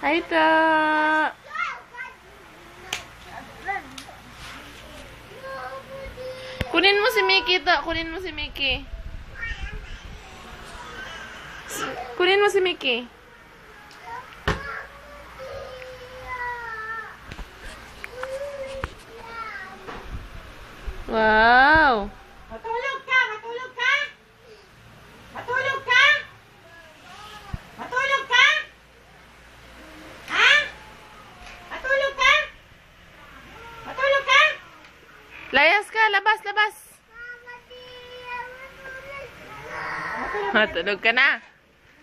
Hi, Ta. Kunin mo si Mickey, Ta. Kunin mo si Mickey. Kunin mo si Mickey. Wow. Matulog ka! Matulog ka! Matulog ka! Matulog ka! Ha? Matulog ka? Matulog ka? Layas ka. Labas, labas. Matulog ka na.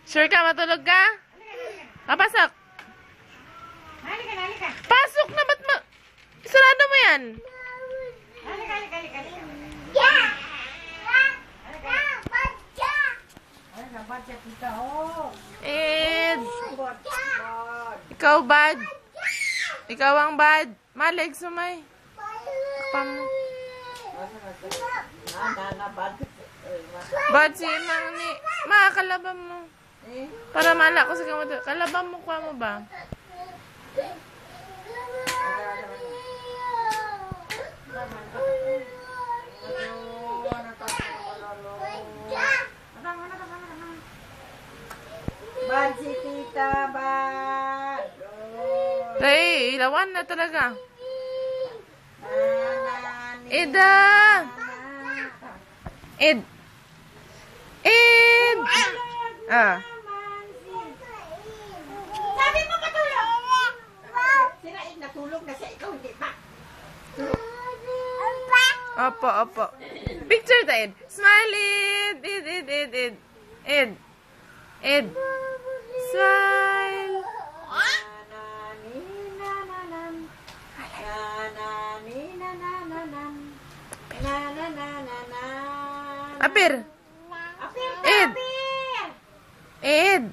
Sure ka, matulog ka? Papasok. Halika na, halika. Pasok na, ba't sarado mo yan? Halika, halika, halika. Halika, badya kita, oh. Ed. Badya. Ikaw bad. Ikaw ang bad. Malig, sumay. Kapam mo. Bad si Mang ni. Ma, kalabang mo. Para mala ko sa kamot. Kalabang mo, kuha mo ba? Bad si tita, bad. Hey, ilawan na talaga. Nanani. Eda! Ed! Ed! Ah. Sabi mo matulog! Sinaid natulog na siya, ikaw hindi pa. Opo, opo. Picture ta, Ed. Smile, Ed! Ed, Ed, Ed, Ed. Ed. Ed. Smile. Nanani, nananan. Nanani, nanananan. Nananananan. Apir. Apir ka, Ed. apir! Ed.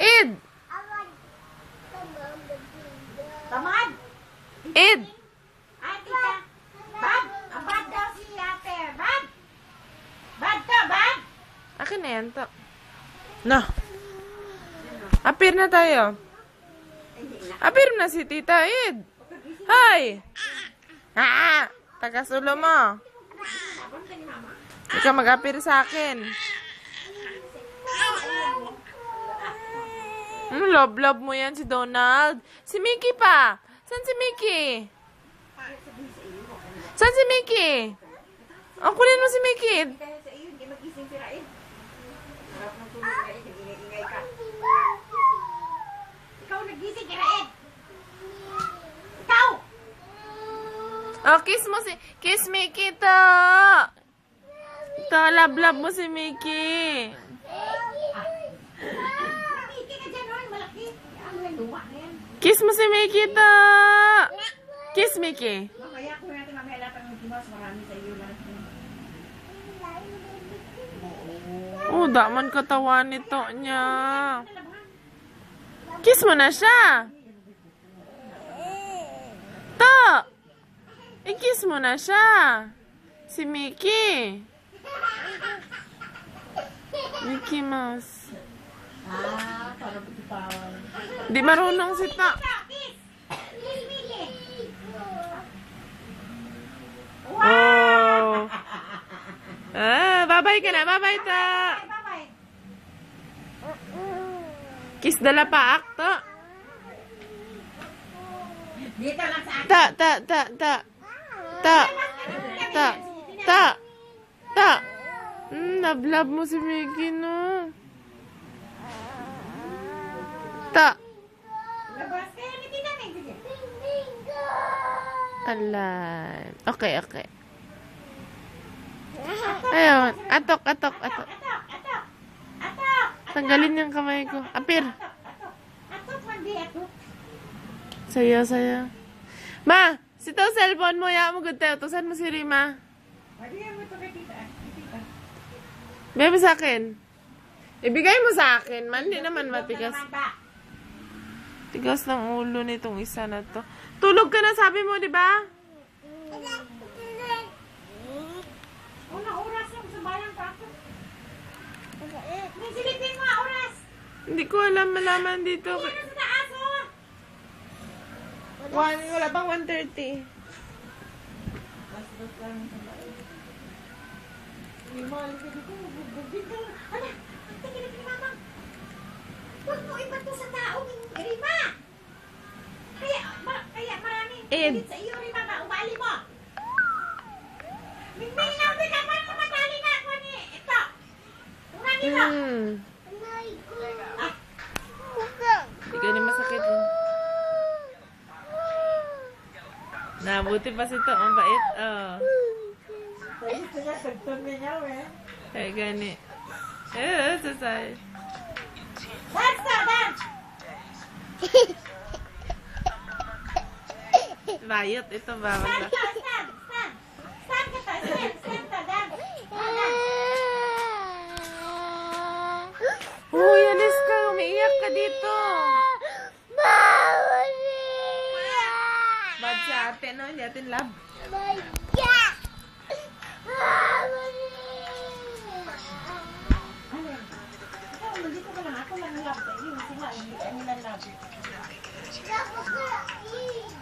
Ed. Tamad! Ed. Ay, tita. Bad! Ang bad daw si ate. Bad! Bad ka, bad! Akin na yan to. No. Apir na tayo. Apir na si Tita Ed. Hi! Ha! Taga-sulo mo. Ikaw mag-apir sa akin. Love mo yan si Donald. Si Mickey pa. Saan si Mickey? Saan si Mickey? Oh, kunin mo si Mickey. Kaya sa iyo, hindi magising si Raed. Harap ng tulog Raed, nag-ingay-ingay ka. Ikaw nagising kay Raed. Ikaw! Oh, kiss Mickey to. To, love mo si Mickey. Mickey ka dyan, oy, malaki. Ano yan, luma na yan. Kiss mo si Mickey to. Kiss Mickey. Mamaya ko natin, mamaya lahat ang Mickey Mouse, marami sa iyo lahat. Oh, daman katawan nito niya. Kiss mo na siya. To. I-kiss mo na siya. Si Mickey. Mickey Mouse. Ah, para butipawan. Di marunong si Ta. Kiss! Kiss Mickey! Oh. Bye-bye ka na. Bye-bye, Ta. Bye-bye! Kiss dala paak, to. Dito lang sa akin. Ta. Love mo si Mickey, no? Ta. Labas kayo, hindi na may Alan. Okay. Ayun. Atok. Atok! Tanggalin yung kamay ko. Apir. Atok, mandi atok. Saya. Ma, sito cellphone mo. Ya mo good tayo. Tusan mo si Rima. Madi mo ito kay tita. Tita. Bigay mo sa akin. Ibigay mo sa akin. Man, hindi naman matigas. Tigas ng ulo nitong isa na to. Tulog ka na, sabi mo, di ba? Unang oras yung sa bayan pa ako. May silipin mo, oras. Hindi ko alam malaman dito. Sa taas, Wala bang 1:30? Bas-bas lang sa bahay. Mahal ka dito. Bubugin ka. Ano? Tingin ni Mama. Huwag mo ibato sa tao, Rima. Kaya maraming Ed. sa iyo, Rima. Umali mo. Mingming lang din naman mo matali na ako ni. Ito. Umali mo. Ah, Hindi ka masakit. Nabuti pa si to. Ang bait. Oh. gusto niya, tagtun niya, eh. Kaya gani. Sasay. Dance na, dance! Bayot. Ito ba? Stand ka, stand! Stand! Stand ka, stand! Stand ka, dance! Uy, alis ka. Umiiyak ka dito. Bad sa ate, no? Hindi atin love. Dito ka lang, ako lang love sa iyo. Sila, hindi ka nila love.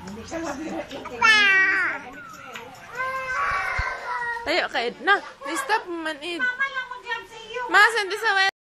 Hindi ka love yung Tayo ka, Ed. Na, stop man, Ed. Mama lang mag-love sa iyo. Mas, hindi sa